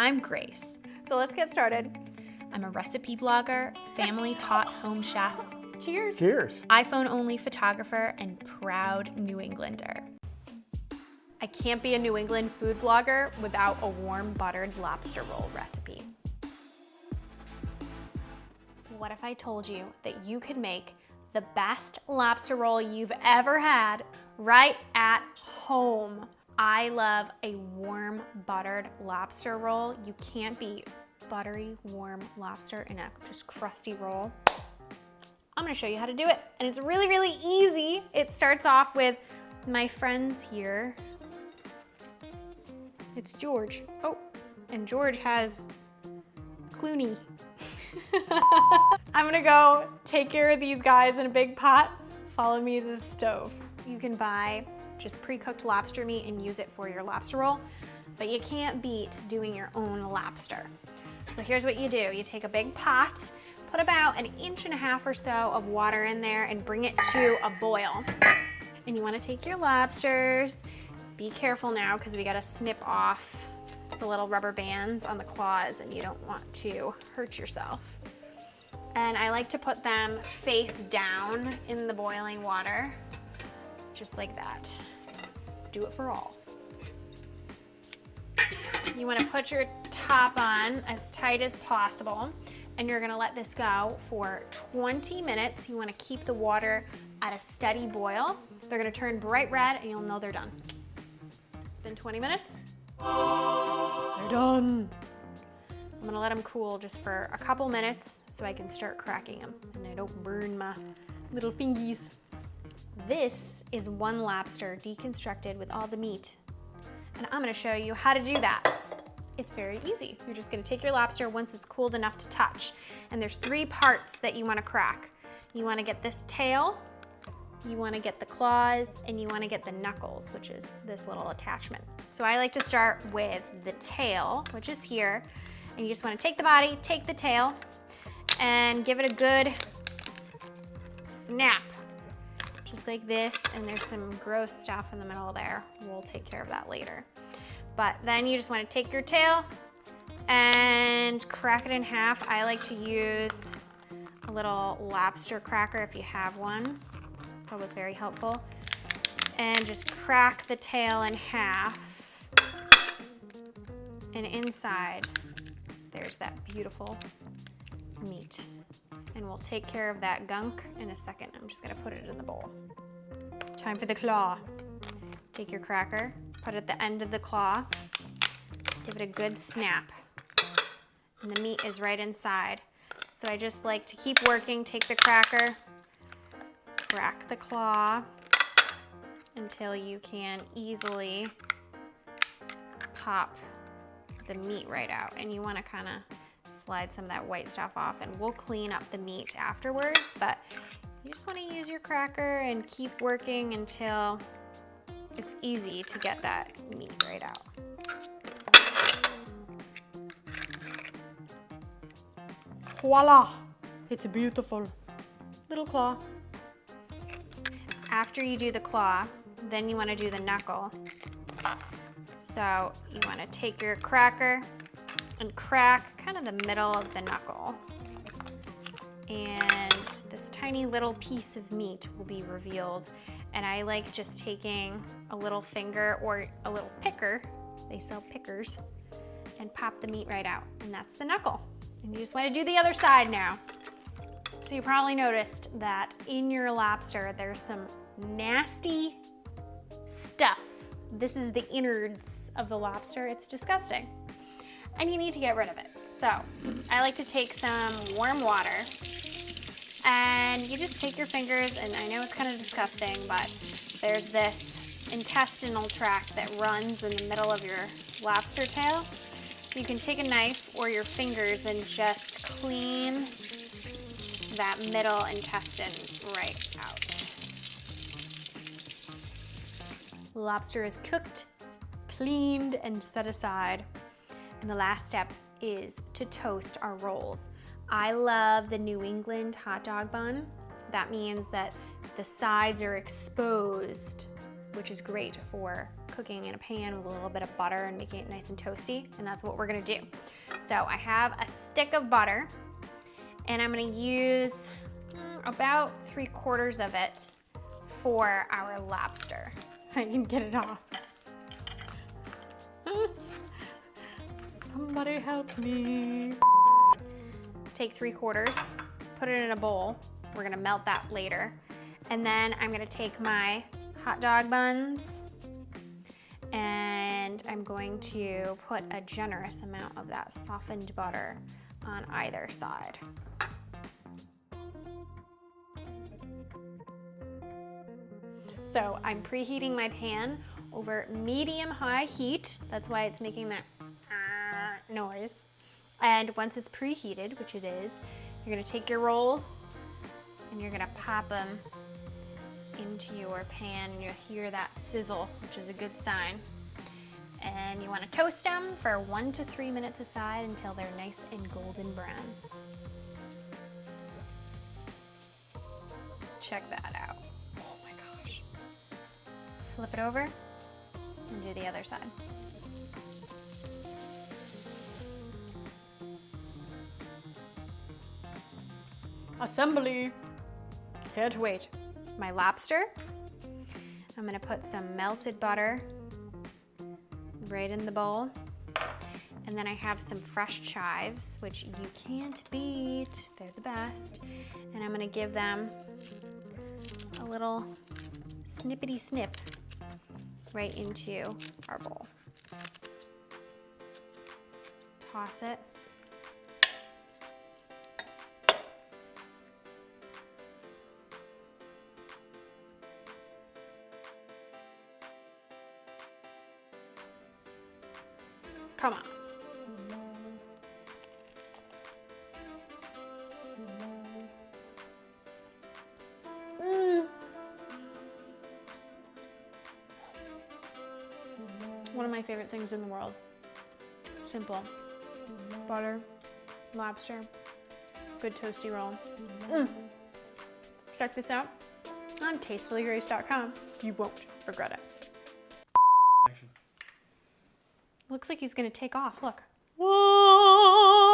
I'm Grace. So let's get started. I'm a recipe blogger, family-taught home chef, Cheers. Cheers. iPhone-only photographer, and proud New Englander. I can't be a New England food blogger without a warm buttered lobster roll recipe. What if I told you that you could make the best lobster roll you've ever had right at home? I love a warm buttered lobster roll. You can't beat buttery warm lobster in a just crusty roll. I'm gonna show you how to do it, and it's really, really easy. It starts off with my friends here. It's George. Oh, and George has Clooney. I'm gonna go take care of these guys in a big pot. Follow me to the stove. You can buy just pre-cooked lobster meat and use it for your lobster roll, but you can't beat doing your own lobster. So here's what you do. You take a big pot, put about 1.5 inches or so of water in there and bring it to a boil. And you wanna take your lobsters. Be careful now because we gotta snip off the little rubber bands on the claws and you don't want to hurt yourself. And I like to put them face down in the boiling water, just like that. Do it for all. You wanna put your top on as tight as possible, and you're gonna let this go for 20 minutes. You wanna keep the water at a steady boil. They're gonna turn bright red and you'll know they're done. It's been 20 minutes. They're done. I'm gonna let them cool just for a couple minutes so I can start cracking them and I don't burn my little fingies. This is one lobster deconstructed with all the meat. And I'm gonna show you how to do that. It's very easy. You're just gonna take your lobster once it's cooled enough to touch. And there's 3 parts that you wanna crack. You wanna get this tail, you wanna get the claws, and you wanna get the knuckles, which is this little attachment. So I like to start with the tail, which is here. And you just wanna take the body, take the tail, and give it a good snap. Just like this, and there's some gross stuff in the middle there. We'll take care of that later. But then you just wanna take your tail and crack it in half. I like to use a little lobster cracker if you have one. It's always very helpful. And just crack the tail in half. And inside, there's that beautiful meat. And we'll take care of that gunk in a second. I'm just gonna put it in the bowl. Time for the claw. Take your cracker, put it at the end of the claw, give it a good snap. And the meat is right inside. So I just like to keep working, take the cracker, crack the claw until you can easily pop the meat right out. And you wanna kinda slide some of that white stuff off, and we'll clean up the meat afterwards, but you just wanna use your cracker and keep working until it's easy to get that meat right out. Voila, it's a beautiful little claw. After you do the claw, then you wanna do the knuckle. So you wanna take your cracker and crack kind of the middle of the knuckle. And this tiny little piece of meat will be revealed. And I like just taking a little finger or a little picker, they sell pickers, and pop the meat right out. And that's the knuckle. And you just wanna do the other side now. So you probably noticed that in your lobster, there's some nasty stuff. This is the innards of the lobster. It's disgusting. And you need to get rid of it. So I like to take some warm water and you just take your fingers, and I know it's kind of disgusting, but there's this intestinal tract that runs in the middle of your lobster tail. So you can take a knife or your fingers and just clean that middle intestine right out. Lobster is cooked, cleaned, and set aside. And the last step is to toast our rolls. I love the New England hot dog bun. That means that the sides are exposed, which is great for cooking in a pan with a little bit of butter and making it nice and toasty, and that's what we're gonna do. So I have a stick of butter, and I'm gonna use about 3/4 of it for our lobster. I can get it off. Somebody help me. Take 3/4, put it in a bowl. We're gonna melt that later. And then I'm gonna take my hot dog buns and I'm going to put a generous amount of that softened butter on either side. So I'm preheating my pan over medium-high heat. That's why it's making that noise. And once it's preheated, which it is, you're gonna take your rolls and you're gonna pop them into your pan, and you'll hear that sizzle, which is a good sign. And you wanna toast them for 1 to 3 minutes aside until they're nice and golden brown. Check that out. Oh my gosh. Flip it over and do the other side. Assembly. Can't wait. My lobster. I'm gonna put some melted butter right in the bowl. And then I have some fresh chives, which you can't beat. They're the best. And I'm gonna give them a little snippety snip right into our bowl. Toss it. Come on. One of my favorite things in the world. Simple. Butter, lobster, good toasty roll. Check this out on tastefullygrace.com. You won't regret it. Action. Looks like he's gonna take off, look. Whoa!